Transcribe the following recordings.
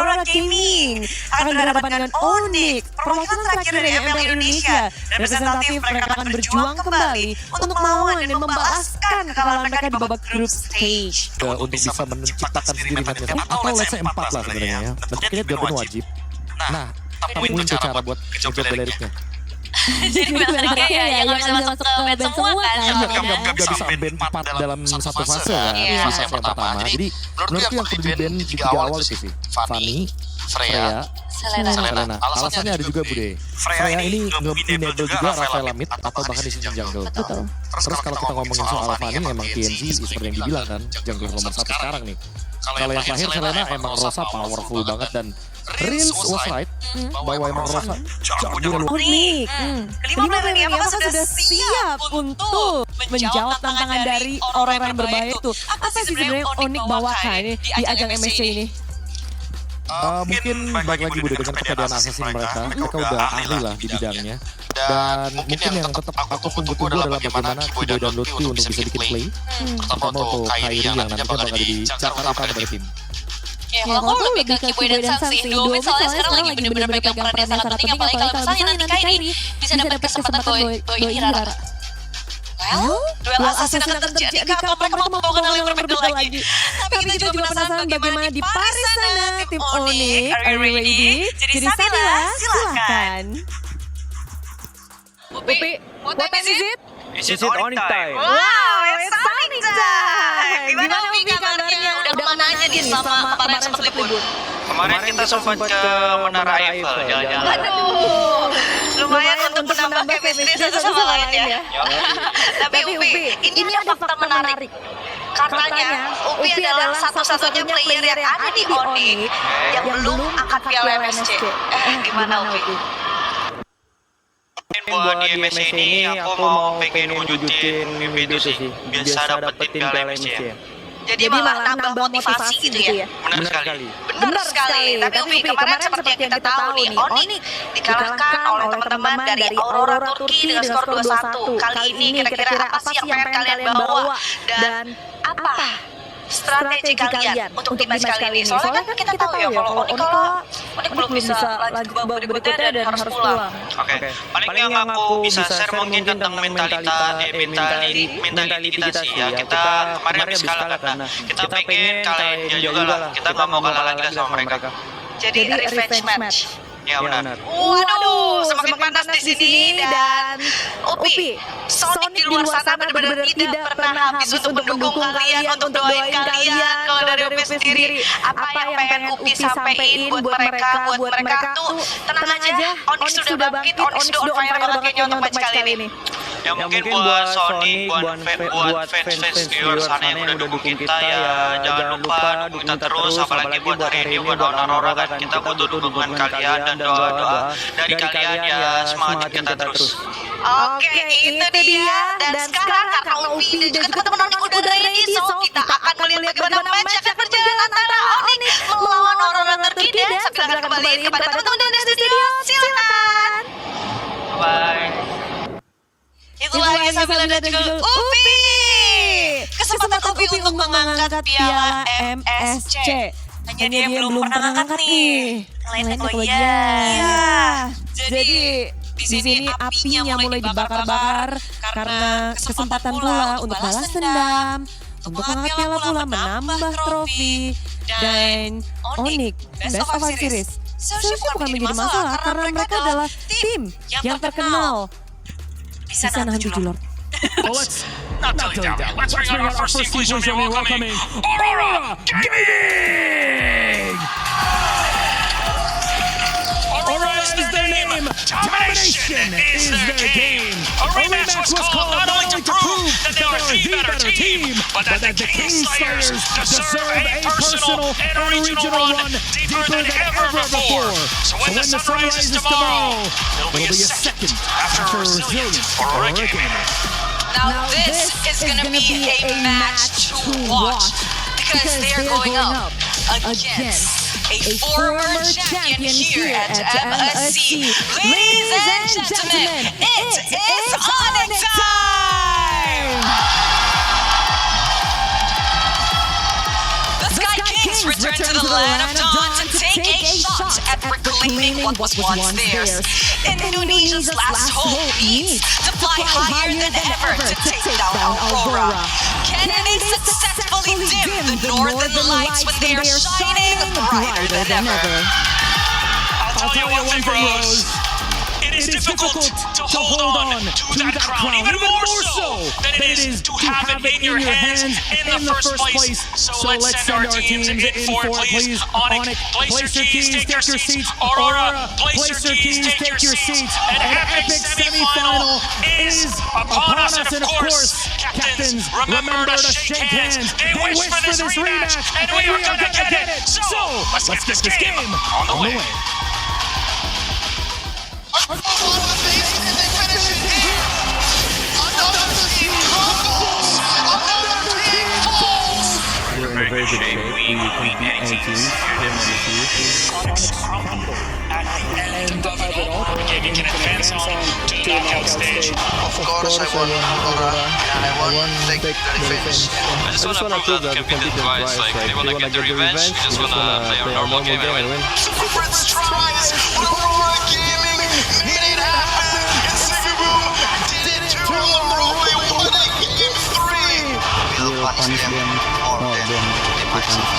Aurora Gaming akan berhadapan dengan Onyx, perwakilan terakhir dari MPL Indonesia. Representatif mereka akan berjuang kembali untuk melawan dan membalaskan kekalahan mereka di babak group stage. Untuk bisa menciptakan sendiri matchnya, atau let's say 4 lah sebenarnya ya. Bentuknya juga benar wajib. Nah, temuin tuh cara buat ngejob liriknya. Jadi benar-benar ya yang bisa masuk ke band semua kan. Gak bisa band 4 dalam satu fase kan, fase yang pertama. Jadi menurutku yang perlu di band di 3 awal itu sih, Fanny, Freya, Selena. Alasannya ada juga Bude. Freya ini nge-enable juga Rafael Lamid atau bahkan di season jungle. Betul. Terus kalau kita ngomongin soal Fanny, emang TNC seperti yang dibilang kan, jungle nomor 1 sekarang nih. Kalau yang terakhir Selena emang Rosa powerful banget dan Rins was right bahwa emang Rosa jago Unik. Kelima ini apakah sudah siap untuk menjawab tantangan dari orang-orang berbahaya itu? Apa sih sebenarnya Onyx bawakan di ajang MSC ini? Mungkin baik lagi Bude dengan kepedean assassin mereka udah ahli lah di bidangnya. Dan mungkin yang tetap aku tunggu-tunggu adalah bagaimana Kiboy dan Lutfi untuk bisa bikin play. Terutama untuk Kairi yang nantinya bakal jadi cakar utama dari tim. Ya, kalau aku lebih ke Kiboy dan Sansi Indomie soalnya sekarang lagi bener-bener pegang peran yang sangat penting, apalagi kalau misalnya nanti Kairi bisa dapat kesempatan bawa Hirara. Well, duel assassin akan terjadi kalau mereka mau membawakan hal yang berbeda lagi. Tapi kita juga penasaran bagaimana di Paris sana tim Onyx. Are you ready? Jadi Sabila, silakan. Upi, what time is it? Is it Onyx time? Wow, it's Onyx time. Gimana Upi kabarnya? Udah kemana aja dia selama kemarin sempat libur? Kemarin kita sempat ke Menara Eiffel jalan-jalan. Aduh, lumayan untuk menambah chemistry satu sama lain ya. Tapi Upi, ini ada fakta menarik. Katanya Upi adalah satu-satunya player yang ada di Onyx yang belum angkat piala MSC. Gimana Upi? Buat di MSC ini aku mau pengen wujudin mimpi itu sih, bisa dapetin piala MSC ya. Jadi malah nambah motivasi gitu ya. Benar sekali. Benar sekali. Tapi Upi, kemarin seperti yang kita tahu nih, Onyx dikalahkan oleh teman-teman dari Aurora Turki dengan skor 2-1. Kali ini kira-kira apa sih yang pengen kalian bawa dan apa strategi kalian untuk di match kali ini? Soalnya kan kita tahu ya kalau Onyx belum bisa lanjut ke babak berikutnya dan harus pulang. Oke. Paling yang aku bisa share mungkin tentang mentalitas sih ya. Kita kemarin habis kalah karena kita pengen kalahin dia juga lah. Kita nggak mau kalah lagi sama mereka. Jadi revenge match. Ya benar. Waduh, semakin panas di sini dan Upi, Sonic di luar sana benar-benar tidak pernah habis untuk mendukung kalian, untuk doain kalian. Kalau dari Upi sendiri, apa yang pengen Upi sampein buat mereka tuh tenang aja. Onyx sudah bangkit, Onyx sudah on fire banget kayaknya untuk match kali ini. Ya mungkin buat Sonic, buat fans di luar sana yang udah dukung kita ya jangan lupa dukung kita terus, apalagi buat hari ini buat Aurora kan kita butuh dukungan kalian dan doa-doa dari kalian ya, semangatin kita terus. Oke, itu dia. Dan sekarang karena Upi dan juga teman-teman Onyx udah ready, so kita akan melihat bagaimana match akan berjalan antara Onyx melawan Aurora Turki dan Sabila akan kembali kepada teman-teman di studio. Silakan. Bye. Itu lagi Sabila dan juga Upi. Kesempatan Upi untuk mengangkat piala MSC. Hanya dia yang belum pernah angkat nih. Lainnya iya. Jadi di sini apinya mulai dibakar-bakar karena kesempatan pula untuk balas dendam, untuk mengangkat piala pula, menambah trofi. Dan Onyx Best of 5 Series seharusnya bukan menjadi masalah karena mereka adalah tim yang terkenal di sana Hanjulor. Well, let's not tell you that. Let's bring out our first team, please, and welcoming Aurora Gaming! Aurora is their name. Domination is their game. A rematch was called not only to prove that they are the better team, but that the Kingslayers deserve a personal and regional run deeper than ever before. So when the sun rises tomorrow, it'll be a second after Resilient Aurora Gaming. Now this is going to be a match to watch because they're going up against a former champion here at MSC. Ladies and gentlemen, it is Onyx time! The Sky Kings return to the land of dawn to take a reclaiming what was once theirs. Indonesia's last hope needs to fly higher than ever to take down Aurora. Can they successfully dim the northern lights when they are shining brighter than ever? I'll tell you one thing, Rose. It is difficult to hold on to that crown, even more so than it is to have it in your hands in the first place. So let's send our teams in for it, please. Onyx, place your keys, take your seats. Aurora, place your keys, take your seats. An epic semifinal is upon us, and of course, captains, remember to shake hands. They wish for this rematch, and we are gonna get it. So let's get this game on the way. We're in a very good shape. We can beat any team. And of it all, you can advance on to the knockout stage. Of course, I want Aurora, and I want to take the revenge. I just wanna prove that we can beat the twice. Like, we wanna get the revenge, we just wanna play our normal game and win. Fritz tries, but Aurora Gaming made it happen. And Sigabu did it to Aurora, winning game 3. We'll punish them more than they punish us.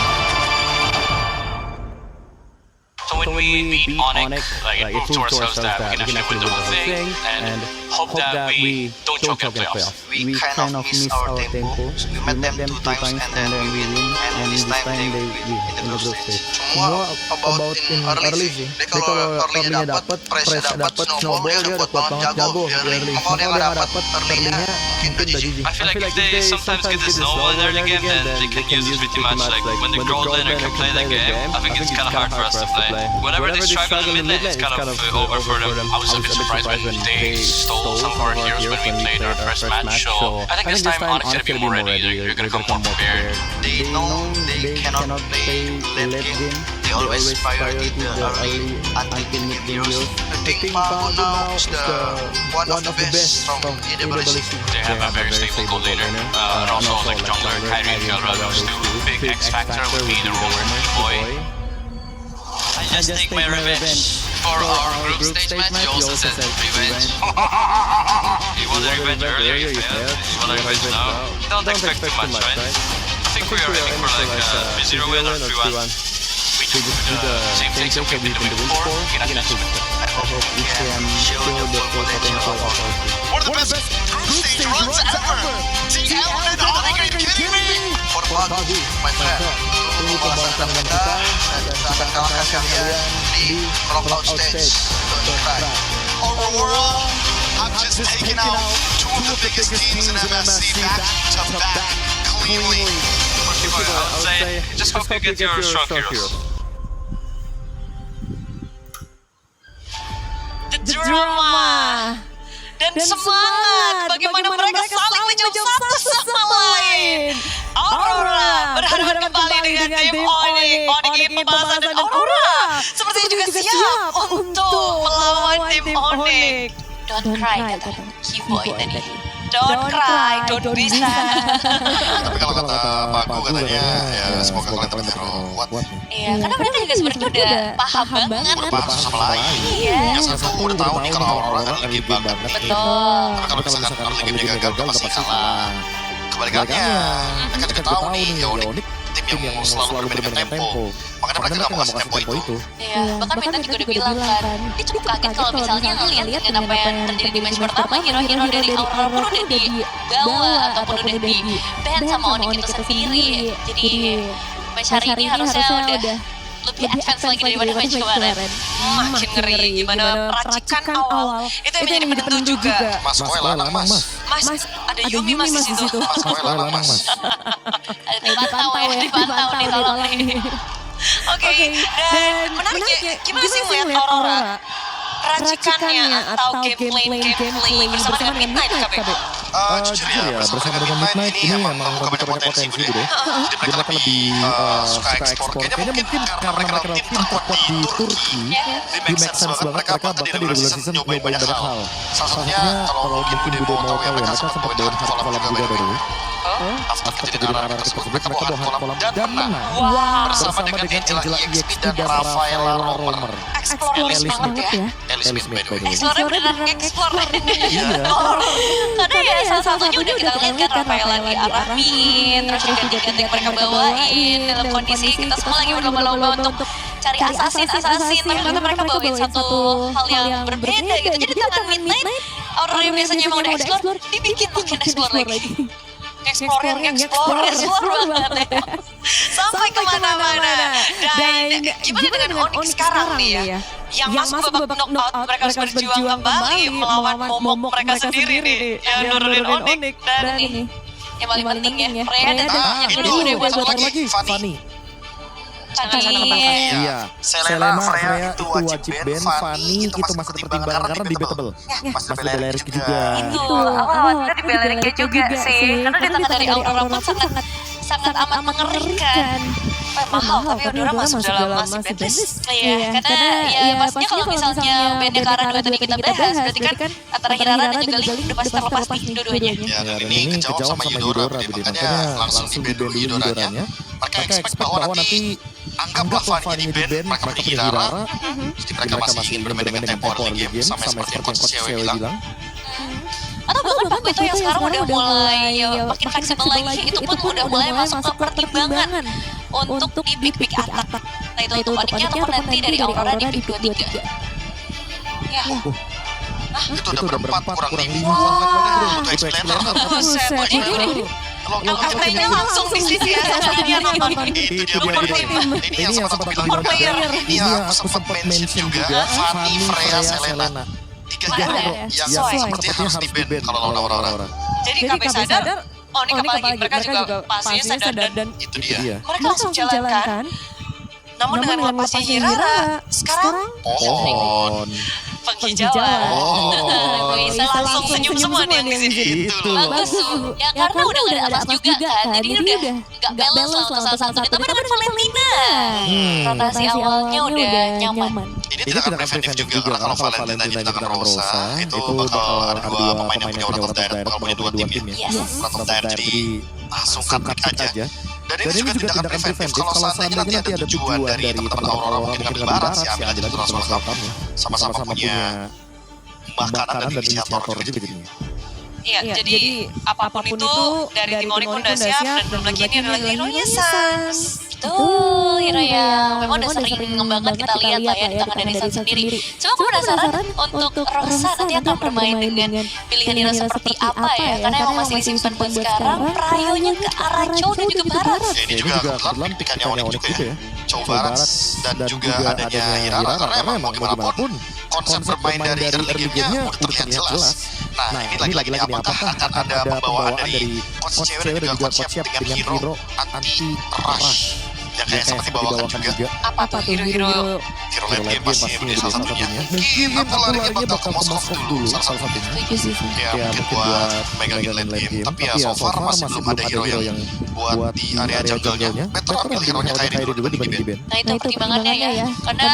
So when we beat Onyx, like it proved to ourselves that we can actually win the whole thing and hope that we don't choke in playoffs. We kind of miss our tempo. We met them 2 times and then we win. And this time they win in the group stage. Semua about in early sih. Dia kalau early-nya dapet, press-nya dapet, snowball dia udah kuat banget jago di early. Kalau dia nggak dapet early-nya, mungkin udah GG. I feel like if they sometimes get the snowball in the early game, then they can use it pretty much. Like when the gold laner can play the game, I think it's kind of hard for us to play. Whenever they struggle in the mid lane, it's kind of over for them. I was a bit surprised when they stole some of our heroes when we played our first match. So I think this time Onyx gonna be more ready. They're gonna come more prepared. They know they cannot play late game. They always priority the early until mid heroes. I think Pago now is one of the best from AWC. They have a very stable gold laner. And also like jungler, Kyrie and Galra, those two. Big X Factor would be the roller boy. I just take my revenge. For our group stage match, you also said revenge. You want the revenge earlier, you failed. You want the revenge now? Don't expect too much, right? I think we are aiming for like a 3-0 win or 3-1. We just do the same things that we did the week before. We can actually win. I hope we can show the full potential of our team. One of the best group stage runs ever. TL and Onyx, are you kidding me? For Pago, my friend. Tunggu pembalasan kita dan kita akan kalahkan kalian di knockout stage. Don't cry. Aurora, I've just taken out 2 of the biggest teams in MSC back to back cleanly. I would say, just hope you get your strong heroes. The drama dan semangat bagaimana mereka saling menjauh satu sama lain. Aurora berhadapan kembali dengan tim Onyx. Onyx ingin pembahasan dan Aurora sepertinya juga siap untuk melawan tim Onyx. Don't cry, kata Kiboy tadi. Don't cry, don't be sad. Tapi kalau kata Pago katanya, ya semoga kalian tetap kuat. Iya, karena mereka juga sebenarnya udah paham banget. Paham sama lain. Iya. Yang satu udah tahu nih kalau Aurora kan lebih banget. Betul. Tapi kalau misalkan early game-nya gagal, udah pasti kalah. Kebalikannya, mereka juga tahu nih, ya Onyx tim yang selalu bermain dengan tempo. Makanya mereka nggak mau kasih tempo itu. Iya, bahkan Minta juga udah bilang kan, dia cukup kaget kalau misalnya ngeliat dengan apa yang terjadi di match pertama, hero-hero dari Aurora pun udah dibawa ataupun udah di ban sama Onyx itu sendiri. Jadi match hari ini harusnya udah lebih advance lagi daripada match kemarin. Makin ngeri, gimana racikan awal itu yang menjadi penentu juga. Mas Koy lanang mas. Mas, ada Yumi mas di situ. Mas Koy lanang mas. Ada dipantau ya, dipantau nih tolong nih. Oke, dan menariknya, gimana sih melihat Aurora? Racikannya atau gameplay bersama dengan Midnight KB? Jujur ya, bersama dengan Midnight ini memang lebih berpotensi gitu deh. Jadi mereka lebih suka ekspor. Kayaknya mungkin karena mereka tim terkuat di Turki, di make sense banget mereka bahkan di regular season nyobain banyak hal. Salah satunya kalau mungkin Bude mau tahu ya, mereka sempat bawain hard collab juga dari After kejadian arah tersebut, mereka bawa kolam dan menang. Wow. Bersama dengan Angela EXP dan Rafaela Romer. Explorers banget ya. Ellie Smith by the way. Explore beneran explore. Iya. Karena ya salah satunya udah kita lihat kan Rafael lagi arahin, terus juga tiga mereka bawain dalam kondisi kita semua lagi berlomba-lomba untuk cari assassin, ternyata mereka bawain satu hal yang berbeda gitu. Jadi tangan Midnight, orang yang biasanya mau udah explore, dibikin makin explore lagi. Explore banget ya. Sampai kemana-mana. Dan gimana dengan Onyx sekarang nih ya? Yang masuk babak knockout, mereka harus berjuang kembali melawan momok mereka sendiri nih. Yang nurunin Onyx dan ini. Yang paling penting ya, Freya dan yang kedua udah buat lagi Fanny. Iya. Iya. Selena, Freya itu wajib ban, Fanny itu masih pertimbangan karena debatable. Masih bela Rizky juga. Itu awal kita dibela Rizky juga sih. Karena di tengah dari Aurora pun sangat amat mengerikan. Mahal tapi Aurora masih bandlist. Iya, karena ya pastinya kalau misalnya bandnya Kara 2 tadi kita bahas, berarti kan antara Hirara dan juga Link udah pasti terlepas nih dua-duanya. Ya, dan ini kejawab sama Eudora, makanya langsung di-ban dulu Eudoranya. Mereka expect bahwa nanti anggaplah Fanny di ban, mereka pergi Hirara, jadi mereka masih ingin bermain dengan tempo early game, sama seperti yang Coach Cewek bilang. Atau bahkan Pakuito yang sekarang udah mulai makin fleksibel lagi, itu pun udah mulai masuk ke pertimbangan untuk di big attack. Nah itu untuk Onyxnya ataupun nanti dari Aurora di big 23. Ya. Itu udah berempat kurang 5 untuk explainer. Katanya langsung di sisi dia nonton. Itu dia ini yang sempat aku bilang juga. Ini yang aku sempat mention juga. Fanny, Freya, Selena. Tiga hero yang sepertinya harus di-ban kalau lawan Aurora. Jadi KB sadar, Onyx apalagi mereka juga pastinya sadar dan Itu dia. mereka langsung jalankan. Namun dengan lepasnya Hirara, sekarang Pohon. penghijauan. Bisa langsung senyum semua nih yang di sini. Itu. Bagus tuh. Ya karena udah ada atas juga kan. Jadi udah gak balance lah untuk salah satu. Ditambah dengan Valentina. Rotasi awalnya udah nyaman. Ini tidak akan preventif juga karena kalau Valentina di tangan Rosa itu bakal ada dua pemain yang punya World of Direct, bakal punya dua tim ya. World of Direct jadi langsung cut aja. Dan ini juga tindakan preventif kalau seandainya nanti ada tujuan dari teman-teman Aurora mungkin ngambil barat ya, ambil aja itu langsung selatan ya. Sama-sama punya makanan dan inisiator juga jadinya. Iya, jadi apapun itu dari tim Onyx udah siap dan belum lagi ini adalah hero-nya Sans. Tuh, hero yang memang udah sering banget kita lihat lah ya di tangan dari Sans sendiri. Cuma aku penasaran untuk Rosa nanti akan bermain dengan pilihan hero seperti apa ya? Karena emang masih disimpan buat sekarang, prayonya ke arah Chow dan juga Barat. Ya, ini juga kebetulan pikannya Onyx juga ya. Chow Barat dan juga adanya Hirara karena emang mau gimana pun konsep bermain dari early game-nya udah terlihat jelas. Nah, ini lagi-lagi apakah akan ada pembawaan dari Coach Cewek dan juga Coach Siap dengan hero anti-rush yang kayak seperti bawakan juga. Apa tuh hero-hero? Hero late game pasti menjadi salah satunya. Mungkin aku larinya bakal ke Moskov dulu salah satunya. Ya mungkin buat megang late game. Tapi ya so far masih belum ada hero yang buat di area jungle-nya. Better ambil hero-nya Kairi dulu dibanding di band. Nah itu pertimbangannya ya, karena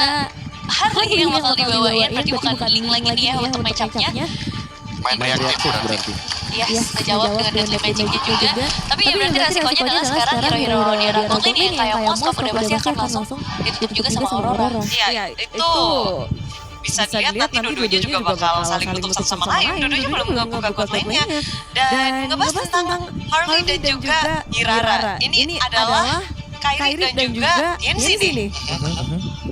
Harley yang bakal dibawain berarti bukan Link lagi nih ya untuk match-up-nya. Main reaktif berarti. Yes, ngejawab dengan deadly magic-nya juga. Tapi ya berarti resikonya adalah sekarang hero-hero di area top lane yang kayak Moskov udah pasti akan langsung ditutup juga sama Aurora. Iya, itu bisa dilihat nanti dua-duanya juga bakal saling tutup satu sama lain. Dua-duanya belum ngebuka bot lane-nya. Dan ngebahas tentang Harley dan juga Hirara. Ini adalah Kairi dan juga Yenzi nih.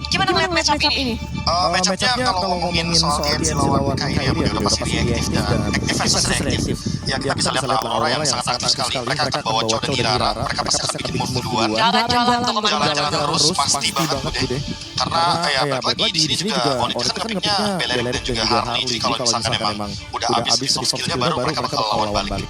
Gimana ngeliat match-up ini? Match-upnya kalau ngomongin soal TNC lawan Kairi ya udah pasti reaktif dan efektif reaktif. Ya kita bisa lihat Aurora yang sangat aktif sekali. Mereka akan bawa Chow dan Hirara. Mereka pasti akan bikin move duluan. Jalan-jalan untuk Jalan-jalan terus pasti banget deh. Karena ya balik lagi di sini juga Onyx kan nge-picknya Beleric dan juga Harley. Jadi kalau misalkan emang udah habis di soft skillnya baru mereka bakal lawan balik.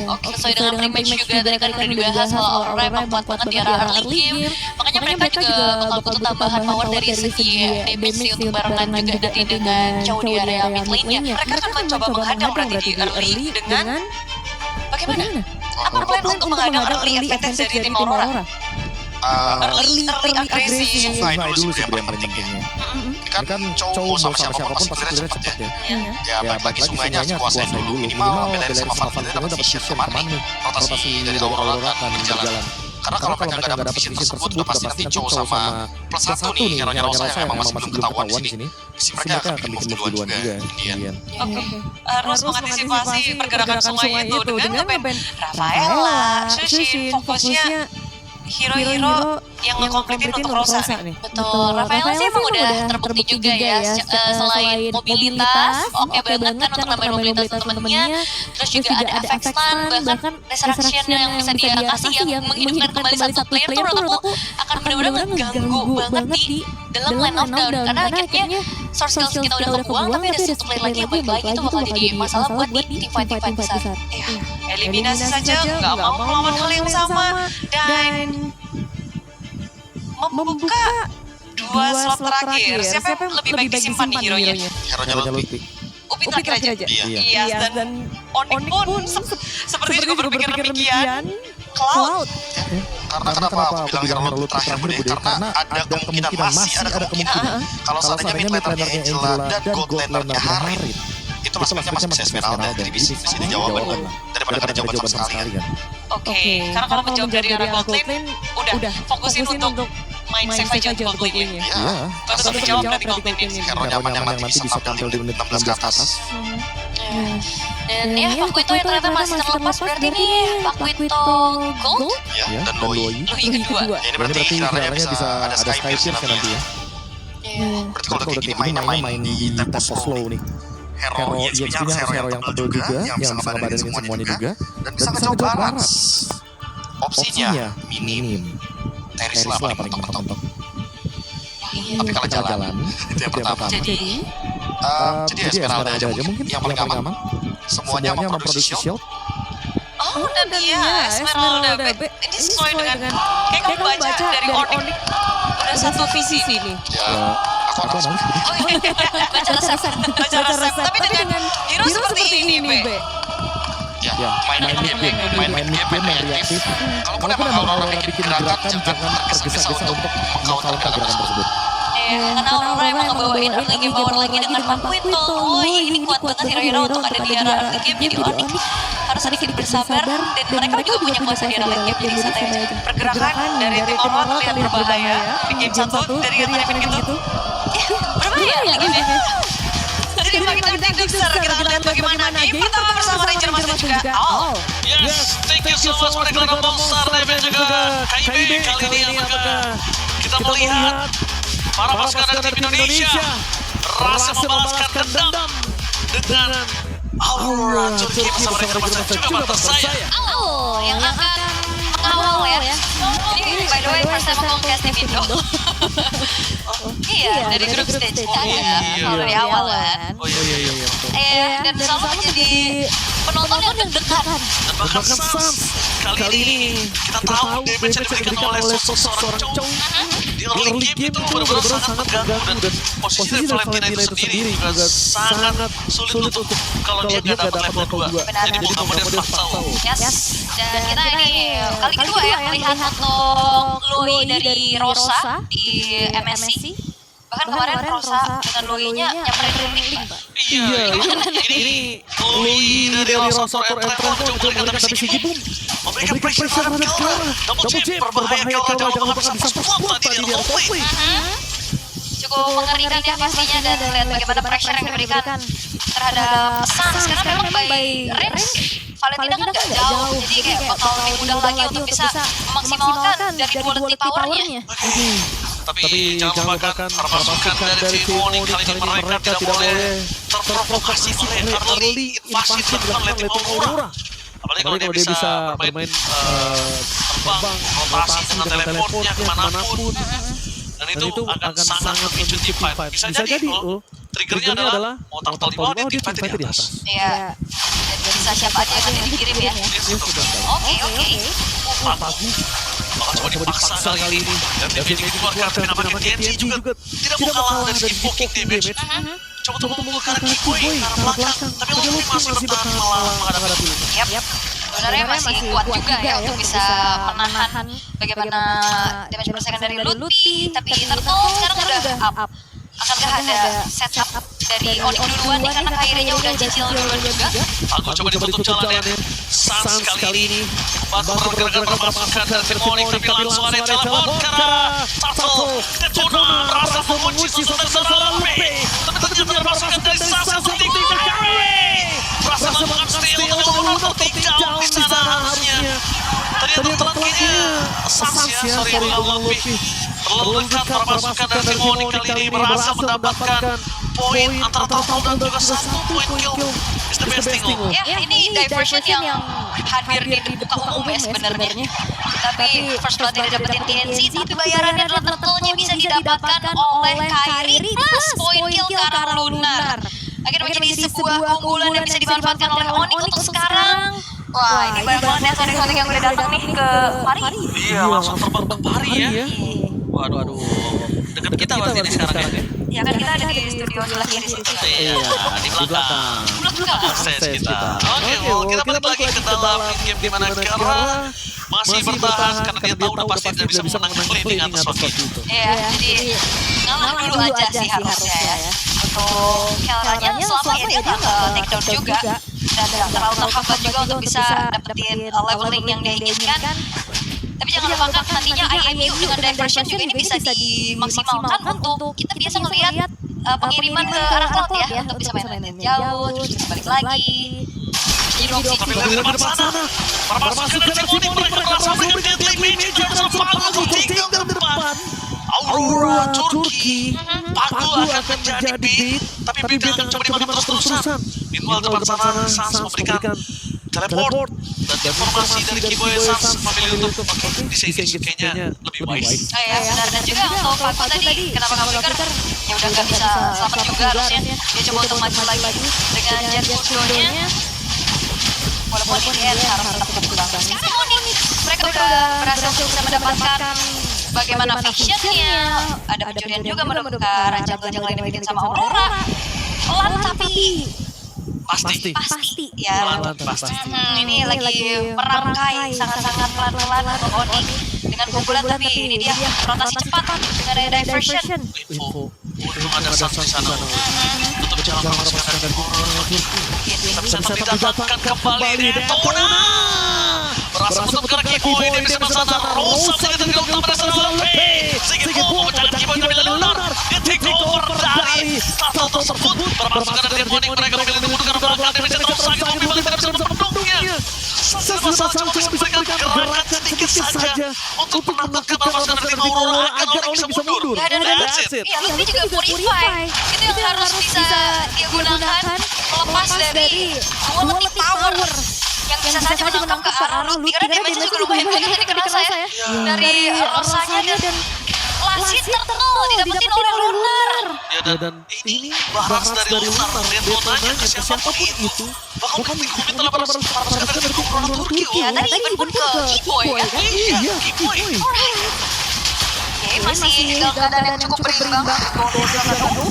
Oke, sesuai dengan rematch juga tadi kan udah dibahas soal Aurora yang kuat banget di arah early game. Makanya mereka juga bakal butuh tambahan power dari segi damage sih untuk barengan juga nanti dengan Chow di area mid lane-nya. Mereka akan mencoba menghadang berarti di early dengan bagaimana? Apa plan untuk menghadang early advantage dari tim Aurora? Early agresif. Offline dulu sebenarnya yang paling pentingnya. Ini kan cowok mau sama siapapun pasti clearnya cepet ya. Ya balik lagi semuanya kuasain dulu. Minimal beda sama Valkyrie dapat vision kemana nih. Rotasi dari awal akan berjalan. Karena kalau mereka nggak dapat vision tersebut, udah pasti nanti cowok sama plus satu nih, hero-nya Rosa yang memang masih belum ketahuan di sini. Mereka akan bikin move duluan juga. Oke. Harus mengantisipasi pergerakan sungai itu dengan ngeband Rafaela, Shushin, fokusnya hero-hero yang nge-completein untuk Rosa nih. Betul, Rafaela sih emang udah terbukti juga ya, selain mobilitas, oke banget kan untuk nambah mobilitas temen-temennya, terus juga ada efek stun, bahkan resurrection yang bisa dia kasih yang menghidupkan kembali satu player tuh menurut aku akan benar-benar ngeganggu banget di dalam line of down, karena akhirnya source skills kita udah kebuang, tapi ada satu player lagi yang balik lagi itu bakal jadi masalah buat di team fight besar. Eliminasi saja nggak mau melawan hal yang sama dan membuka dua slot terakhir. Siapa yang lebih baik disimpan nih hero-nya? Hero-nya Ludwig. Upi terakhir aja. Iya, dan Onyx pun seperti juga berpikir demikian. Cloud. Karena kenapa aku bilang hero Ludwig terakhir Bude? Karena ada kemungkinan, masih ada kemungkinan kalau seandainya mid lanernya Angela dan gold lanernya Harit, itu maksudnya masih bisa Esmeralda. Jadi di sini jawaban daripada jawaban sama sekali kan. Oke, karena kalau menjawab dari arah gold lane, udah fokusin untuk main safe aja untuk gold lane-nya. Iya. Untuk menjawab dari gold lane ini. Hero nyaman yang nanti bisa tampil di menit 16 ke atas. Dan ya, Pakuito yang ternyata masih terlepas berarti nih Pakuito Gold Dan Loi. Loi kedua. Ini berarti Hiranya bisa ada Sky Pierce kan nanti ya. Berarti kalau udah kayak gini main di tempo slow nih. Hero EXP-nya harus hero yang tebel juga, yang bisa ngebadanin semuanya juga, dan bisa ngejawab barat. Opsinya minim. Teris lah paling mentok-mentok. Tapi kalau jalan, itu yang pertama. Jadi Esmeralda aja mungkin yang paling aman. Semuanya memproduksi shield. Oh, dan iya, Esmeralda. Ini sesuai dengan, kayak kamu baca dari Onyx. Udah satu visi nih. Aku analis gitu. Baca resep. Tapi dengan hero seperti ini, Be. Ya, main mid game yang reaktif. Kalaupun emang Aurora bikin gerakan, jangan tergesa-gesa untuk mengawal gerakan tersebut. Karena Aurora emang ngebawain early game power lagi dengan Pakuito. Ini kuat banget hero-hero untuk ada di arah early game. Jadi Onyx harus sedikit bersabar dan mereka juga punya kuasa di arah late game. Jadi santai aja. Pergerakan dari tim Aurora terlihat berbahaya di game 1 dari yang tadi begitu. Berbahaya lagi nih. Jadi bagi tim Dexter, kita lihat bagaimana game pertama bersama Ranger Mas dan juga Al. Yes, thank you so much mereka dalam Monster dan juga KIB kali ini apakah kita melihat para pasukan dari tim Indonesia rasa membalaskan dendam dengan Aurora Turki bersama Ranger Mas dan juga partner saya. Oh, yang akan mengawal ya. Ini by the way first time aku casting Indo. Iya, dari grup stage ada kalau dari awal kan. Oh iya. Dan sama menjadi penonton yang deg-degan. Dan bahkan Sans kali ini kita tahu damage yang diberikan oleh seorang Chow di early game itu benar-benar sangat mengganggu dan posisi dari Valentina itu sendiri juga sangat sulit untuk kalau dia nggak dapat level 2. Jadi mau nggak mau dia terpaksa. Yes. Dan kita ini kali kedua ya melihat untuk Loi dari Rosa di MSC. Bahkan kemarin Rosa dengan Loi-nya nyamperin Ring, Pak. Iya, ini Loi dari Rosa Tour Entrance itu memberikan tapi si Gibum memberikan pressure terhadap Clara. Double chip berbahaya kalau jangan lupa bisa spot tadi di top lane. Cukup mengerikan ya pastinya dan lihat bagaimana pressure yang diberikan terhadap Sans karena memang by range Valentina kan gak jauh, jadi kayak bakal lebih mudah lagi untuk bisa memaksimalkan dari duality powernya. Tapi jangan lupakan para pasukan dari tim Onyx kali ini mereka tidak boleh terprovokasi oleh early invasi dilakukan oleh tim Aurora. Apalagi kalau dia bisa bermain terbang, rotasi dengan teleportnya kemanapun. Dan itu akan sangat memicu team fight. Bisa jadi triggernya adalah mau tahu di bawah dia team fight di atas. Iya, dan bisa siapa aja yang dikirim ya. Oke. Bakal coba dipaksa kali ini. Dan damage yang dikeluarkan tapi nampaknya Genji juga tidak mau kalah dari segi poking damage. Coba mengeluarkan Kikoi ke arah belakang. Tapi Lutfi masih bertahan malah menghadapi Lutfi. Yap. Sebenarnya masih kuat juga ya untuk bisa menahan bagaimana damage persaingan dari Lutfi. Tapi Turtle sekarang udah up. Akan apakah ada setup dari Onyx duluan nih karena Kairinya udah cicil duluan juga. Aku coba ditutup jalannya. Sans kali ini bantu pergerakan pasukan dari tim Onyx, tapi langsung ada telepon karena Turtle Detona berhasil mengunci saudara Lupe. Tapi ternyata pasukan dari Sans yang penting berhasil melakukan steal untuk menutup takedown di sana harusnya. Ternyata telangkinya Sans ya, sorry Lupe. Terlalu dekat para pasukan dari tim Onyx kali ini berhasil mendapatkan poin antara Turtle dan juga 1 poin kill. It's the best thing. Ya, ini diversion yang hadir di buka umum ya sebenarnya. Tapi first blood yang dapetin TNC, tapi bayarannya adalah turtle-nya bisa didapatkan oleh Kairi plus poin kill ke arah Lunar. Akhirnya menjadi sebuah keunggulan yang bisa dimanfaatkan oleh Onyx untuk sekarang. Wah, ini banyak banget ya Sonic yang udah datang nih ke Pari. Iya, langsung terbang ke Pari ya. Waduh, dekat kita berarti ini sekarang ya. Ya kan kita ada di studio sebelah kiri situ. Iya, di belakang. Akses kita. Oke, kita balik lagi ke dalam game di mana Kara masih bertahan karena dia tahu udah pasti tidak bisa menang cleaning atas waktu itu. Iya, jadi ngalah dulu aja sih harusnya ya. Untuk Kelranya selama ya dia nggak take down juga dan nggak terlalu terhambat juga untuk bisa dapetin leveling yang dia inginkan. Tapi jangan lupakan nantinya IMU dengan diversion juga ini bisa dimaksimalkan untuk kita biasa ngelihat pengiriman ke arah cloud ya untuk bisa main jauh, terus bisa balik lagi. Jadi Tapi lihat di depan sana, para pasukan dari tim Onyx mereka berhasil memberikan deadly magic dan Pagu tinggal di depan. Aurora Turki, Pagu akan menjadi beat, tapi beat akan coba dimakan terus-terusan. Meanwhile depan sana, Sans memberikan teleport dan informasi dari Kiboy Sans memilih untuk disengage kayaknya lebih wise. Oh ya benar, dan juga untuk Pagu tadi kenapa nggak flicker? Ya udah nggak bisa selamat juga harusnya. Dia coba untuk maju lagi dengan jet bulldonya. Walaupun ini harus tetap berkembang. Sekarang Onyx mereka udah berhasil bisa mendapatkan bagaimana visionnya. Ada pencurian juga menurut Raja yang dibikin sama Aurora. Pelan tapi Pasti. Ya, Pasti. ini lagi merangkai sangat-sangat pelan-pelan untuk Onyx dengan keunggulan, tapi ini dia rotasi cepat dengan ada diversion. Info. Untung ada Sans di sana. Tutup jalan para pasukan dari Aurora Turki. Tapi bisa didapatkan kembali Detona. Berhasil menukar Kiboy di sebelah sana. Rosa sangat dilakukan pada sana Lupe. Sigit Boom mencari Kiboy dari Lunar. Dia take over dari Turtle tersebut. Para pasukan dari tim Onyx mereka memilih membutuhkan belakang dari Rosa. Kiboy tidak bisa mendukungnya. Sama cuma bisa memberikan gerakan sedikit saja untuk menakutkan para pasukan dari tim Aurora agar Onyx bisa mundur. Ya, dan iya, Luffy juga purify. Itu yang harus bisa dia gunakan melepas dari duality power yang bisa saja menangkap ke arah Luffy. Karena damage-nya juga lumayan banyak tadi kerasa ya. Dari rasanya dan Lasit Turtle didapetin oleh Lunar. Ya dan ini bahas dari Lunar. Dia mau nanya ke siapapun itu. Bahkan mengikuti oleh para pasukan dari tim Aurora Turki. Ya tadi even pun ke Kiboy ya. Iya, Kiboy. Oke, masih dalam keadaan yang cukup berimbang.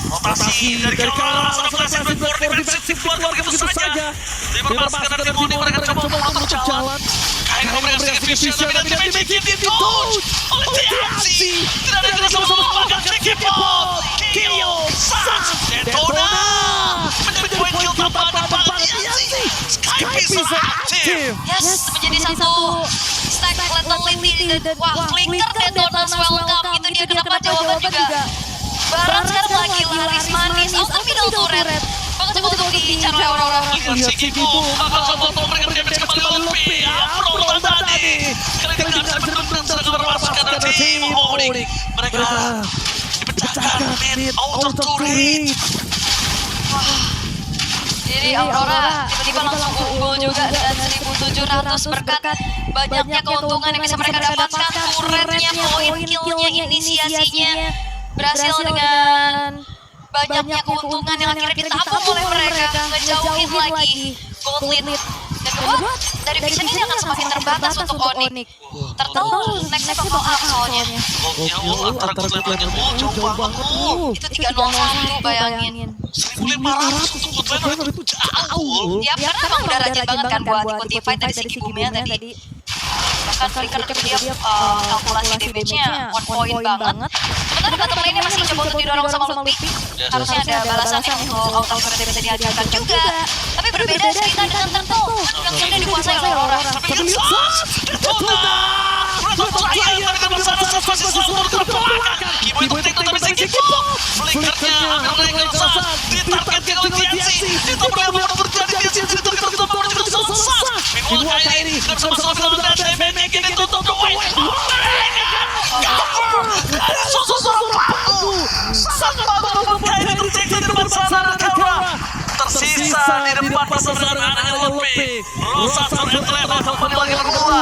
Rotasi dari Kara sangat berhasil for defensif keluarga begitu saja. Terima pasukan dari tim Onyx mereka coba menutup jalan. Kain memberikan vision tapi dia magic di touch oleh TNC. Tidak ada yang sama melakukan Kipot. Kill Sans Detona menjadi poin kill tambahan bagi TNC. Skype is active. Yes, menjadi satu stack lethality dan wah flicker Detona's welcome itu dia kenapa jawaban juga. Barat sekarang lagi laris manis outer middle turret. Bakal coba untuk diincar oleh orang-orang. Lihat si Kibo bakal coba untuk memberikan damage kembali Luffy. Afro tadi. Kali ini tidak bisa benar-benar serangan para pasukan dari tim Onyx. Mereka dipecahkan mid outer turret. Jadi Aurora tiba-tiba langsung unggul juga dan 1.700 berkat banyaknya keuntungan yang bisa mereka dapatkan. Turretnya, poin killnya, inisiasinya berhasil dengan banyaknya keuntungan yang akhirnya ditabung oleh mereka. Ngejauhin lagi gold lead. Dan kedua, dari vision ini akan semakin terbatas untuk Onyx. Turtle next-nya bakal up soalnya. Antara gold lane jauh banget. Itu 301 bayangin. 1.500 untuk gold lane itu jauh. Ya karena emang udah rajin banget kan buat ikuti fight dari segi boomnya tadi. Bahkan flicker dia kalkulasi damage-nya on point banget. sebenarnya bottom lane-nya masih coba untuk didorong sama Lutfi. Harusnya ada balasan yang untuk auto yang bisa dihadirkan juga. Tapi berbeda cerita dengan Turtle yang sudah dikuasai oleh Aurora. Tapi lihat Kiboy untuk take tapi sedikit. Flickernya akan naik ke sana. Ditargetkan oleh TNC. Ditabrak terjadi TNC. Ditabrak juga selesai. Meanwhile Kairi nggak bisa masuk dalam dash. BMG ditutup the way. Sangat bagus Kairi tercek di depan sana Nakara. Tersisa di depan pasangan anak Lupi. Rosa sampai level kembali kedua.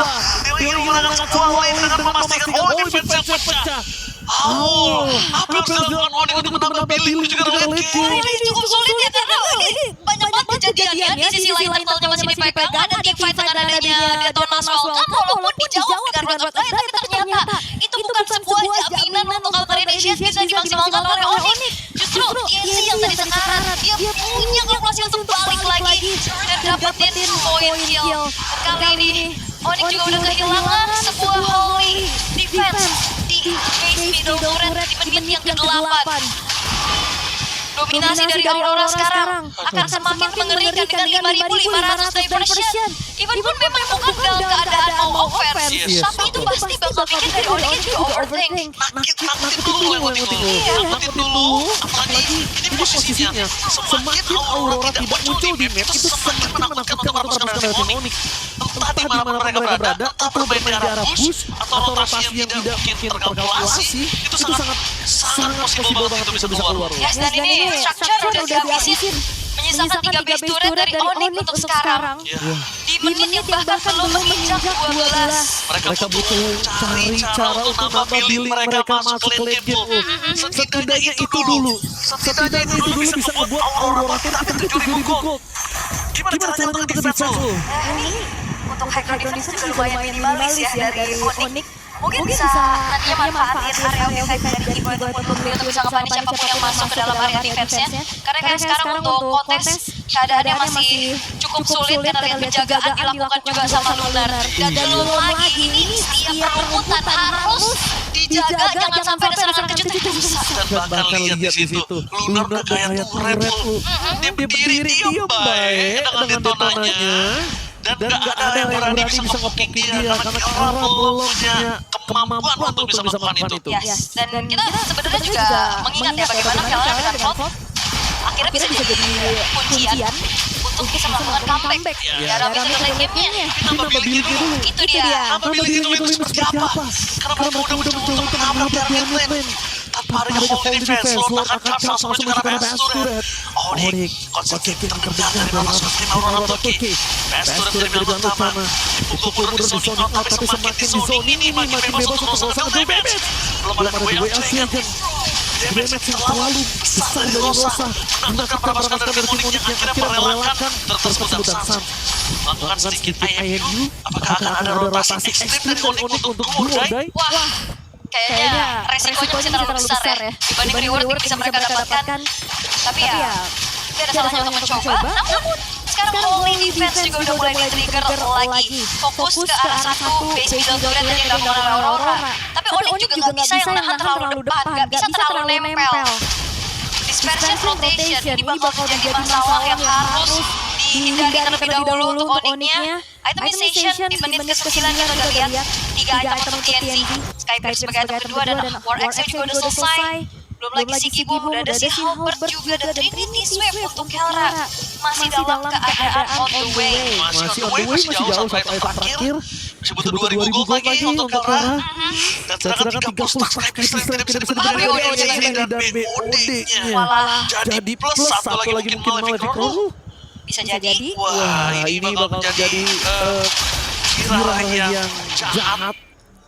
Dia menggunakan sebuah wave dengan memastikan defense pecah. Apa yang dilakukan Onyx untuk menambah Billy juga dengan Licky. Ini cukup sulit ya karena ini banyak banget kejadiannya di sisi lain Turtle masih dipegang, ada teamfight dengan adanya Detonas Welcome walaupun dijawab dengan Road of Light, tapi ternyata itu bukan sebuah jaminan untuk Counter Initiate bisa dimaksimalkan oleh Onyx. Justru TNC yang tadi sekarat, dia punya kalkulasi untuk balik lagi dan dapetin poin kill. Kali ini Onyx juga udah kehilangan sebuah holy defense di base middle turret di menit yang ke-8. Dominasi dari Aurora sekarang akan semakin mengerikan dengan 5.500 diversion. Even pun memang bukan dalam keadaan mau offense, tapi itu pasti bakal bikin dari Onyx juga overthink. Nakit dulu, apalagi ini posisinya. Semakin Aurora tidak muncul di map, itu semakin menakutkan untuk para pasukan tim Onyx. Entah di mana mereka berada, atau bermain di arah push, atau rotasi yang tidak mungkin terkalkulasi, itu sangat possible banget bisa keluar. Yes, dan ini structure udah dihabisin. Menyisakan 3 base turret dari Onyx untuk sekarang. Di menit yang bahkan belum menginjak 12. Mereka butuh cari cara untuk nambah billing mereka masuk ke late game. Setidaknya itu dulu bisa membuat Aurora itu akan 7.000 gold. Gimana caranya untuk defense lo? Untuk high ground defense juga lumayan minimalis ya dari Onyx. Mungkin bisa nantinya manfaatin area defense dari Kiboy untuk bisa nge-punish siapapun yang masuk ke dalam area defense-nya. Karena kan sekarang untuk kontes keadaannya masih cukup sulit karena lihat penjagaan dilakukan juga sama Lunar. Dan belum lagi ini setiap perebutan harus dijaga jangan sampai ada serangan kejut yang rusak. Dan bahkan lihat di situ, Lunar udah kayak turret lu. Dia berdiri diam baik dengan detonanya. Dan gak ada yang berani bisa nge-poking dia karena Kara belum punya kemampuan untuk bisa melakukan itu. Yes, dan kita sebenarnya juga mengingat ya bagaimana Kara dengan Volt akhirnya bisa jadi kuncian untuk bisa melakukan comeback di arah middle lane game-nya. Nambah billing dulu. Itu dia. Nambah billing dulu seperti apa? Karena mereka udah mencoba untuk menabrak dari mid lane. Tanpa adanya hold defense, Lord akan charge masuk ke arah Best Turret. Onyx konsekuensi terkejar dari masuk tim Aurora Toki. Best Turret dari Melbourne utama. Dipukul mundur di zone out, tapi semakin di zone ini makin bebas untuk Rosa nge-do damage. Belum ada WL Siagen. Damage yang terlalu besar dari Rosa. Menangkap pasukan dari tim Onyx yang akhirnya merelakan tersebut dan Sans. Melakukan sedikit IMU. Apakah akan ada rotasi ekstrim dari Onyx untuk do or die? Wah, kayaknya resikonya masih terlalu besar ya dibanding reward yang bisa mereka dapatkan. Tapi ya tidak ada salahnya untuk mencoba. Namun sekarang holy defense juga udah mulai di-trigger lagi. Fokus ke arah satu base middle turret yang dilakukan oleh Aurora. Tapi Onyx juga nggak bisa yang nahan terlalu depan, nggak bisa terlalu nempel. Dispersion rotation ini bakal jadi masalah yang harus dihindari terlebih dahulu untuk Onyx-nya. Itemization di menit ke-9 yang udah lihat 3 item untuk TNC. Skybridge sebagai item kedua dan War Axe juga udah selesai. Belum lagi si Kibo, udah ada si Halberd juga, dan Trinity Swift untuk Kelra. Masih dalam keadaan on the way. Masih on the way, masih jauh sampai item terakhir. Masih butuh 2.000 gold lagi untuk Kelra. Dan sedangkan 30 Skybridge tidak bisa diberi oleh Onyx dan BOD-nya. Jadi plus satu lagi mungkin Malefic Roll. Bisa jadi. Wah, ini bakal menjadi kira yang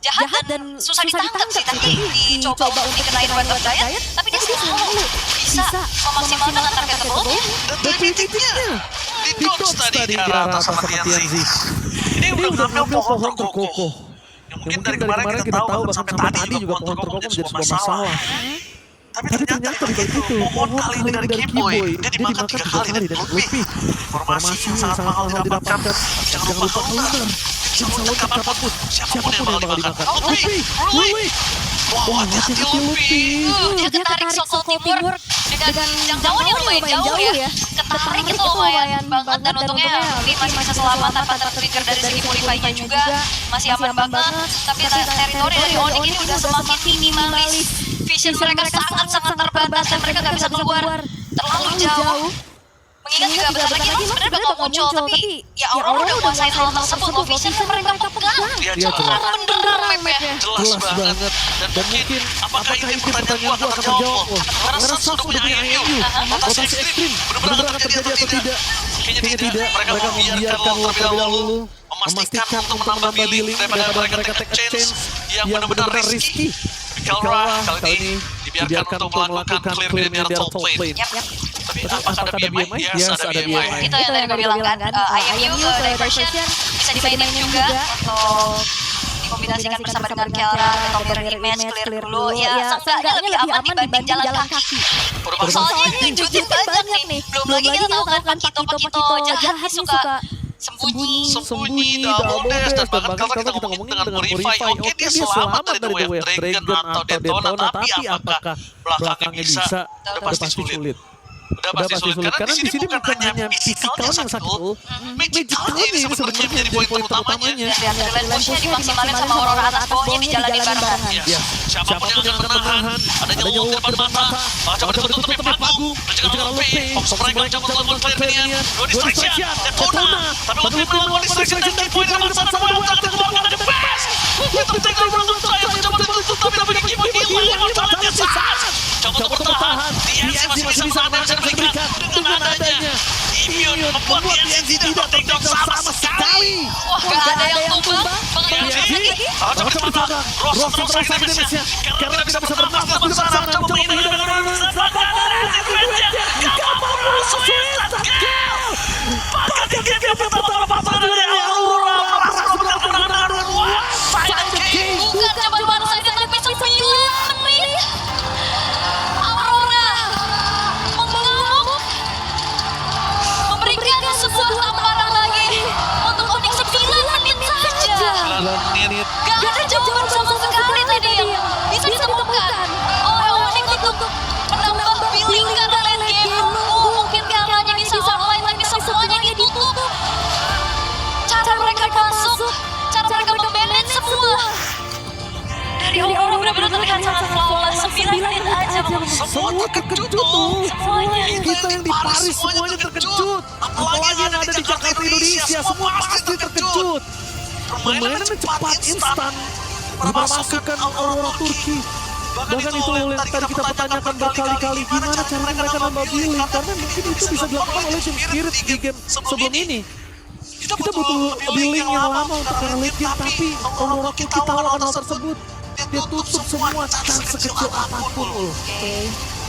jahat dan susah ditangkap sih. Tapi dicoba untuk dikenain Wet of Diet, tapi dia selalu bisa memaksimalkan target sebelumnya. Dan titiknya di dodge tadi di atas sama TNC. Ini udah ngambil pohon terkokoh. Yang mungkin dari kemarin kita tahu bahkan sampai tadi juga pohon terkokoh menjadi sebuah masalah. Tapi ternyata di itu pohon kali ini dari Kiboy. Dia dimakan 3 kali dari Luffy. Informasi yang sangat mahal didapatkan. Jangan lupa Lunar. Jangan lupa kapanpun. Siapapun yang bakal dimakan. Luffy! Wow, hati-hati Luffy. Dia ketarik Sokol Timur dengan jangkauan yang lumayan jauh ya. Ketarik itu lumayan banget dan untungnya Luffy masih bisa selamat tanpa tertrigger dari segi modify-nya juga. Masih aman banget. Tapi teritori dari Onyx ini udah semakin minimalis. Vision mereka sangat-sangat terbatas dan mereka gak bisa keluar terlalu jauh. Mengingat juga bentar lagi Ron sebenarnya bakal muncul, tapi ya Aurora udah kuasain hal tersebut. Mau vision mereka pegang. Dia Jelas beneran map-nya. jelas banget. Dan mungkin apakah ini pertanyaan gua akan terjawab? Karena Suns sudah punya IMU. Rotasi ekstrim benar-benar akan terjadi atau tidak? Kayaknya tidak. Mereka membiarkan terlebih dahulu. Memastikan untuk menambah billing daripada mereka take a chance yang benar-benar risky. Kalra kali ini dibiarkan untuk melakukan clear di top lane. Tapi apakah ada BMI? Yes, ada BMI. Itu yang tadi gue bilang kan, IMU ke diversion bisa dimainin juga untuk dikombinasikan bersama dengan Kelra atau mirror image, clear dulu. Ya, seenggaknya lebih aman dibanding jalan kaki. Soalnya ini juga banyak nih. Belum lagi kita tahu kan Pakito jahat suka sembunyi double dash dan bahkan kalau kita ngomongin dengan Purify, oke dia selamat dari The Wave Dragon atau Daytona, tapi apakah belakangnya bisa? Udah pasti sulit. Udah pasti sulit karena di sini bukan hanya fisikal yang sakit, magikalnya ini sebenarnya menjadi poin utamanya. Pushnya dimaksimalin sama Aurora atas bawahnya di jalan barengan. Ya, siapapun yang akan menahan, adanya Walker di depan mata, coba ditutup tempat panggung, dan juga Luffy, Fox mereka coba melakukan clear-nya, dua distraction, Daytona, tapi Luffy melakukan distraction dan poin dalam sama dua, dan kembali ke depan. Untuk tackle menurut saya mencoba ditutup, tapi Kimo hilang yang bertahannya saat. Coba bertahan, DNC masih bisa berikan dengan adanya immune membuat DNC tidak tertarik sama sekali. Wah, gak ada yang tumbang. Coba bertahan, Rosa terus damage-nya karena tidak bisa bernafas di depan sana. Coba menghindar bahkan game pertama dari Aurora Bukan cuma baru saja tapi 9 menit. Aurora mengamuk, memberikan sebuah tamparan lagi untuk Onyx 9 menit saja. Gak ada jawaban sama sekali tadi yang bisa ditemukan oleh Onyx untuk menambah billing karena late game. Mungkin caranya bisa online tapi semuanya ditutup. Cara mereka masuk, cara mereka membanage semua. Dari Aurora benar-benar terlihat sangat flawless. 9 menit aja semua terkejut tuh. semuanya. Kita yang di Paris semuanya terkejut. Apalagi yang ada di Jakarta Indonesia semua pasti terkejut. Permainan cepat instan memasukkan Aurora Turki. Bahkan itu yang tadi kita pertanyakan berkali-kali gimana cara mereka nambah billing karena mungkin itu bisa dilakukan oleh Team Spirit di game sebelum ini. Kita butuh billing yang lama untuk karena late game tapi Aurora Turki tahu akan hal tersebut. Dia tutup semua chance sekecil apapun loh.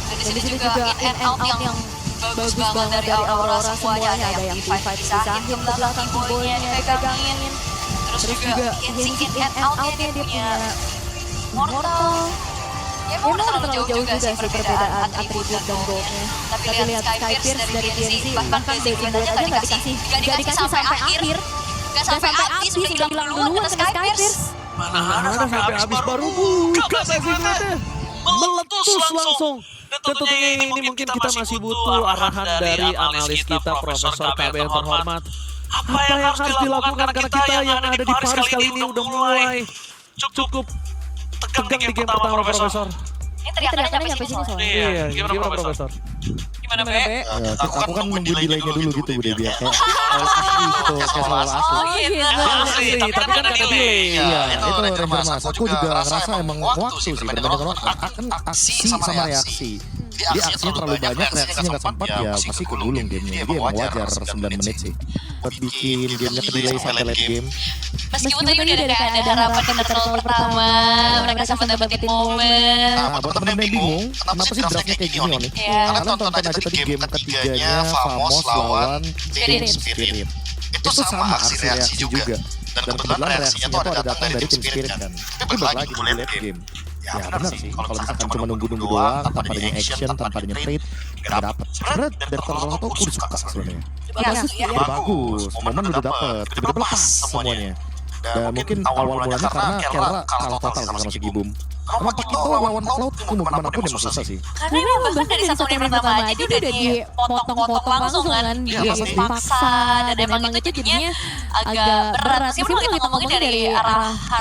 Dan di sini juga in and out yang bagus banget dari Aurora semuanya. Ada yang T5 disahin ke belakang keyboardnya dipegangin. Terus juga in and out-nya dia punya Mortal. Ya emang udah terlalu jauh juga sih perbedaan atribut dan goldnya. Tapi lihat Skypierce dari TNC bahkan David aja gak dikasih sampai akhir. Gak sampai habis udah hilang duluan ke Skypierce. Mana sampai habis baru buka Davidnya. Meletus langsung. Dan tentunya ini mungkin kita masih butuh arahan dari analis kita Profesor KB yang terhormat. Apa yang harus dilakukan karena kita yang ada di Paris kali ini udah mulai cukup tegang di game pertama Profesor. Ini teriakannya nyampe sini soalnya. Iya, gimana Profesor? Gimana Be? Aku kan nunggu delaynya dulu gitu udah biar kayak asli gitu, kayak soal asli. Oh gitu. Asli, tapi kan ada delay. Iya, itu Rendermas. Aku juga ngerasa emang waktu sih, bener-bener akan aksi sama reaksi. Jadi aksinya terlalu banyak, reaksinya nggak sempat ya pasti kegulung gamenya. Jadi emang wajar 9 menit sih. Buat bikin gamenya ke delay sampai late game. Meskipun tadi udah ada harapan di turtle pertama, mereka sempat dapetin momen. Nah, buat temen-temen yang bingung, kenapa sih draftnya kayak gini nih? Karena tonton aja tadi game ketiganya Famos lawan Team Spirit. Itu sama aksi reaksi juga. Dan kebetulan reaksinya tuh ada datang dari Team Spirit kan. Tapi balik lagi di late game. Ya benar sih, kalau misalkan cuma nunggu-nunggu doang, tanpa adanya action, tanpa adanya trade, gak dapet. Sebenernya dari Toronto tuh udah suka sebenarnya. Bagus, momen udah dapet, udah lepas semuanya. Dan mungkin awal mulanya karena Kerra kalah total sama si Gibum. Karena Pak Kito lawan Cloud itu mau gimana pun emang susah sih. Karena emang bahkan dari satu menit pertama aja dia udah dipotong-potong langsung kan, dipaksa, dan emang itu jadinya agak berat. Meskipun kita ngomongin dari arah